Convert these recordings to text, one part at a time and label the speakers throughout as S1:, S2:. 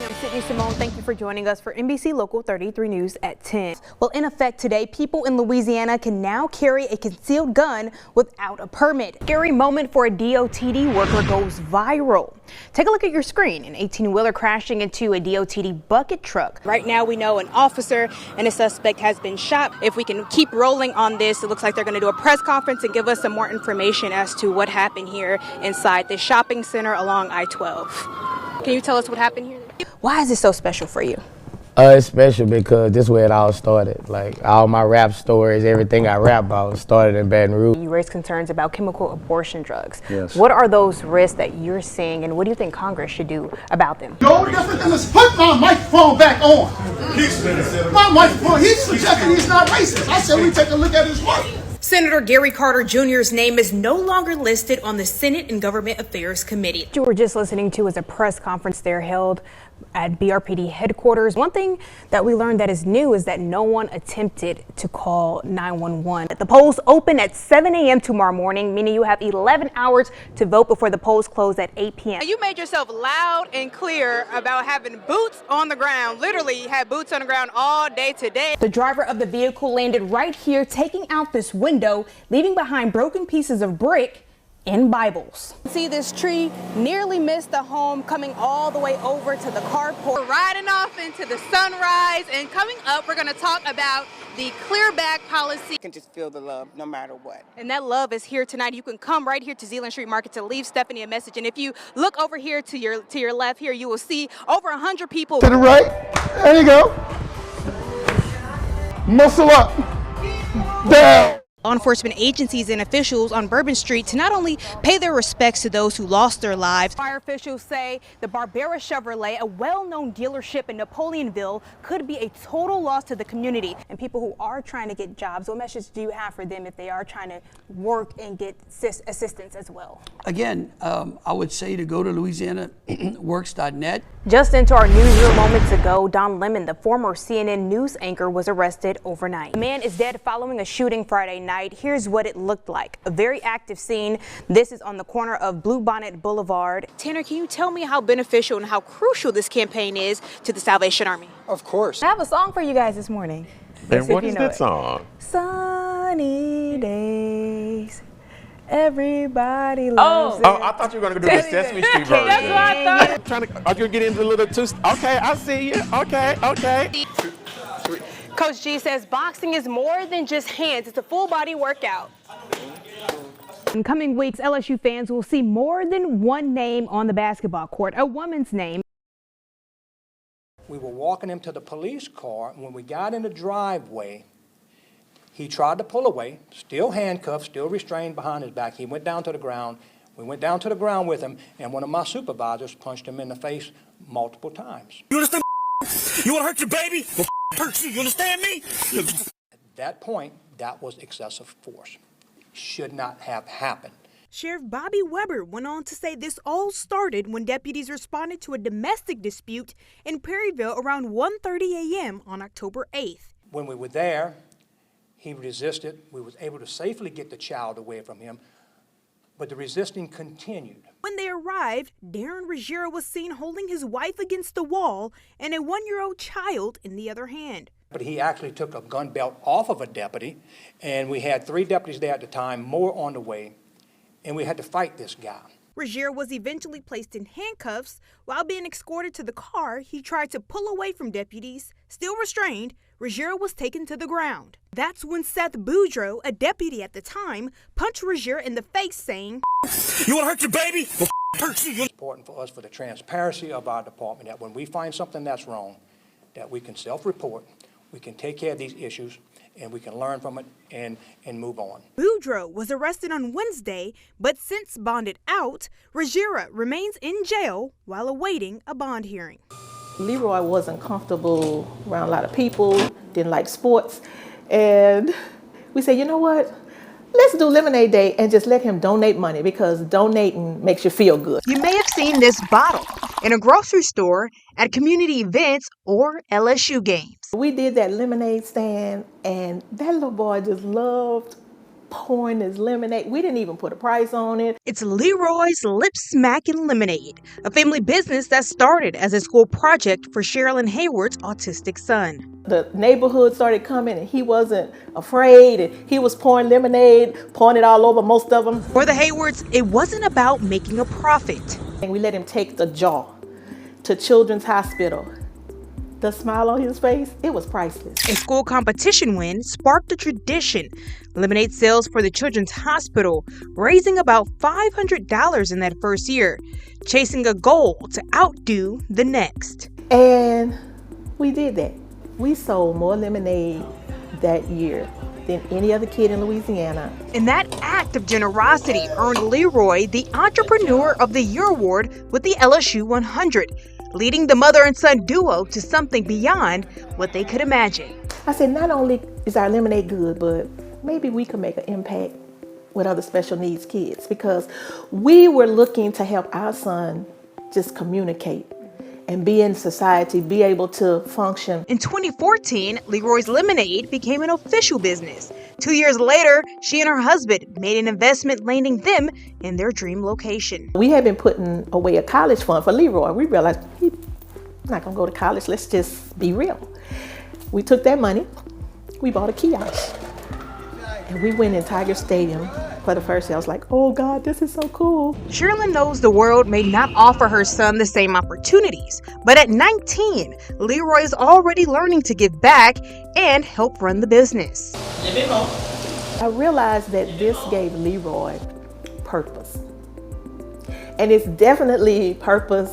S1: Simone, thank you for joining us for NBC Local 33 News at 10. Well, in effect today, people in Louisiana can now carry a concealed gun without a permit. Scary moment for a DOTD worker goes viral. Take a look at your screen. An 18-wheeler crashing into a DOTD bucket truck. Right now, we know an officer and a suspect has been shot. If we can keep rolling on this, it looks like they're going to do a press conference and give us some more information as to what happened here inside this shopping center along I-12. Can you tell us what happened here? Why is this so special for you?
S2: It's special because this is where it all started. Like all my rap stories, everything I rap about started in Baton Rouge. You raised concerns about chemical abortion drugs. Yes. What are those risks that you're seeing, and what do you think Congress should do about them?
S3: No different than let's put my microphone back on. My microphone, he's suggesting he's not racist. I said we take a look at his work.
S1: Senator Gary Carter Jr.'s name is no longer listed on the Senate and Government Affairs Committee. What you were just listening to is a press conference there held at BRPD headquarters. One thing that we learned that is new is that no one attempted to call 911. The polls open at 7 a.m. tomorrow morning, meaning you have 11 hours to vote before the polls close at 8 p.m. You made yourself loud and clear about having boots on the ground. Literally, you had boots on the ground all day today. The driver of the vehicle landed right here, taking out this window, leaving behind broken pieces of brick and Bibles. See, this tree nearly missed the home, coming all the way over to the carport. We're riding off into the sunrise, and coming up, we're going to talk about the clear bag policy.
S4: You can just feel the love no matter what.
S1: And that love is here tonight. You can come right here to Zealand Street Market to leave Stephanie a message. And if you look over here to your left here, you will see over 100 people.
S3: To the right. There you go. Muscle up. Down.
S1: Law enforcement agencies and officials on Bourbon Street to not only pay their respects to those who lost their lives. Fire officials say the Barbera Chevrolet, a well-known dealership in Napoleonville, could be a total loss to the community. And people who are trying to get jobs, what message do you have for them if they are trying to work and get assistance as well?
S5: Again, I would say to go to LouisianaWorks.net.
S1: Just into our newsroom moments ago, Don Lemon, the former CNN news anchor, was arrested overnight. The man is dead following a shooting Friday night. Here's what it looked like. A very active scene. This is on the corner of Bluebonnet Boulevard. Tanner, can you tell me how beneficial and how crucial this campaign is to the Salvation Army?
S6: Of course.
S1: I have a song for you guys this morning.
S7: And what is that song?
S1: Sunny days. Everybody loves it.
S7: Oh, I thought you were going to do the Sesame Street version.
S1: That's what I thought.
S7: Are you going to get into a little too? Okay, I see you. Okay.
S1: Coach G says boxing is more than just hands. It's a full body workout. In coming weeks, LSU fans will see more than one name on the basketball court, a woman's name.
S6: We were walking him to the police car, and when we got in the driveway, he tried to pull away, still handcuffed, still restrained behind his back. He went down to the ground. We went down to the ground with him, and one of my supervisors punched him in the face multiple times.
S8: You understand? You want to hurt your baby? Well, hurt you. You understand me?
S6: At that point, that was excessive force. Should not have happened.
S1: Sheriff Bobby Weber went on to say this all started when deputies responded to a domestic dispute in Perryville around 1:30 a.m. on October 8th.
S6: When we were there, he resisted. We was able to safely get the child away from him, but the resisting continued.
S1: When they arrived, Darren Ruggiero was seen holding his wife against the wall and a 1-year-old child in the other hand.
S6: But he actually took a gun belt off of a deputy, and we had 3 deputies there at the time, more on the way, and we had to fight this guy.
S1: Ruggiero was eventually placed in handcuffs. While being escorted to the car, he tried to pull away from deputies. Still restrained, Ruggiero was taken to the ground. That's when Seth Boudreaux, a deputy at the time, punched Ruggiero in the face, saying,
S8: You want to hurt your baby? Well, hurt you.
S6: It's important for us, for the transparency of our department, that when we find something that's wrong, that we can self-report, we can take care of these issues, and we can learn from it and move on.
S1: Boudreaux was arrested on Wednesday, but since bonded out, Ruggiero remains in jail while awaiting a bond hearing.
S9: Leroy wasn't comfortable around a lot of people, didn't like sports, and we said, you know what? Let's do Lemonade Day and just let him donate money, because donating makes you feel good.
S1: You may have seen this bottle in a grocery store, at community events, or LSU games.
S9: We did that lemonade stand, and that little boy just loved pouring this lemonade. We didn't even put a price on it.
S1: It's Leroy's Lip Smackin' Lemonade, a family business that started as a school project for Sherilyn Hayward's autistic son.
S9: The neighborhood started coming and he wasn't afraid, and he was pouring lemonade, pouring it all over most of them.
S1: For the Haywards, it wasn't about making a profit.
S9: And we let him take the jar to Children's Hospital. The smile on his face, it was priceless.
S1: A school competition win sparked a tradition. Lemonade sales for the Children's Hospital, raising about $500 in that first year, chasing a goal to outdo the next.
S9: And we did that. We sold more lemonade that year than any other kid in Louisiana.
S1: And that act of generosity earned Leroy the Entrepreneur of the Year award with the LSU 100, leading the mother and son duo to something beyond what they could imagine.
S9: I said, not only is our lemonade good, but maybe we could make an impact with other special needs kids, because we were looking to help our son just communicate and be in society, be able to function.
S1: In 2014, Leroy's Lemonade became an official business. 2 years later, she and her husband made an investment landing them in their dream location.
S9: We had been putting away a college fund for Leroy. We realized he's not gonna go to college, let's just be real. We took that money, we bought a kiosk, and we went in Tiger Stadium for the first day. I was like, oh God, this is so cool.
S1: Sherilyn knows the world may not offer her son the same opportunities, but at 19, Leroy is already learning to give back and help run the business.
S9: I realized that this gave Leroy purpose. And it's definitely purpose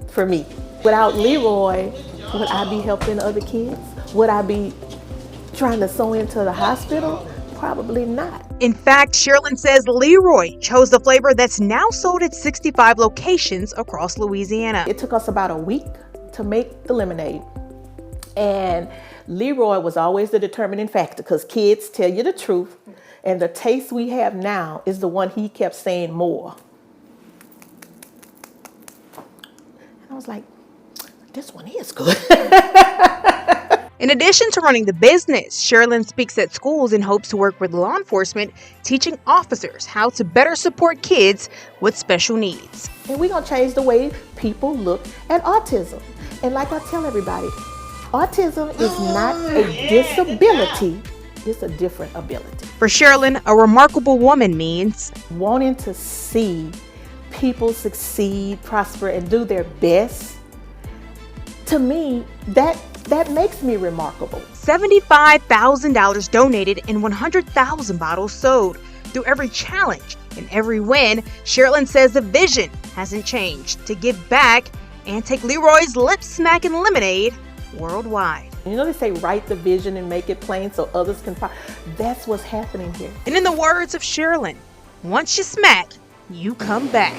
S9: for me. Without Leroy, would I be helping other kids? Would I be trying to sew into the hospital? Probably not.
S1: In fact, Sherilyn says Leroy chose the flavor that's now sold at 65 locations across Louisiana.
S9: It took us about a week to make the lemonade. And Leroy was always the determining factor, because kids tell you the truth. And the taste we have now is the one he kept saying more. And I was like, this one is good.
S1: In addition to running the business, Sherilyn speaks at schools in hopes to work with law enforcement, teaching officers how to better support kids with special needs.
S9: And we're going to change the way people look at autism. And like I tell everybody, autism is not a disability, it's a different ability.
S1: For Sherilyn, a remarkable woman means
S9: wanting to see people succeed, prosper, and do their best. To me, that makes me remarkable.
S1: $75,000 donated and 100,000 bottles sold. Through every challenge and every win, Sherilyn says the vision hasn't changed: to give back and take Leroy's Lip Smackin' Lemonade worldwide.
S9: You know, they say write the vision and make it plain so others can find. That's what's happening here.
S1: And in the words of Sherilyn, once you smack, you come back.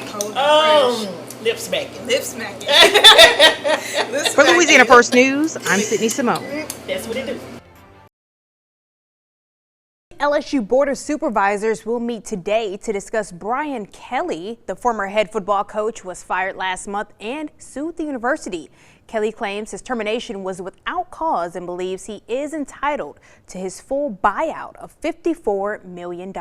S10: Lip smacking. Lip smacking.
S1: For Louisiana First News, I'm Sydney Simone.
S10: That's what it do.
S1: LSU Board of Supervisors will meet today to discuss Brian Kelly. The former head football coach was fired last month and sued the university. Kelly claims his termination was without cause and believes he is entitled to his full buyout of $54 million.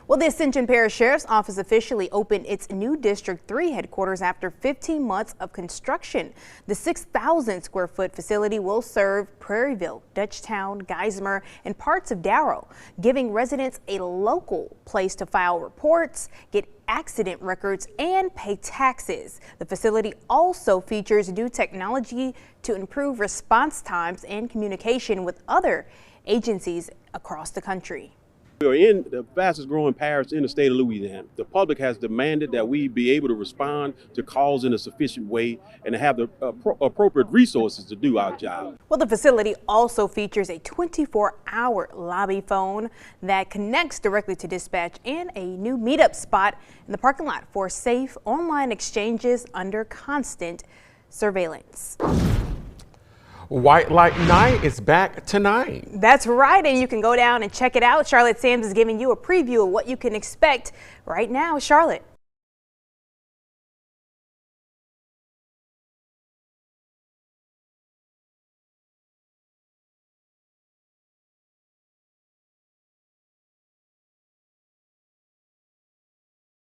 S1: Well, the Ascension Parish Sheriff's Office officially opened its new District 3 headquarters after 15 months of construction. The 6,000 square foot facility will serve Prairieville, Dutchtown, Geismar, and parts of Darrow, giving residents a local place to file reports, get accident records, and pay taxes. The facility also features new technology to improve response times and communication with other agencies across the country.
S11: We are in the fastest growing parish in the state of Louisiana. The public has demanded that we be able to respond to calls in a sufficient way and to have the appropriate resources to do our job.
S1: Well, the facility also features a 24-hour lobby phone that connects directly to dispatch and a new meetup spot in the parking lot for safe online exchanges under constant surveillance.
S7: White Light Night is back tonight.
S1: That's right, and you can go down and check it out. Charlotte Sams is giving you a preview of what you can expect right now. Charlotte.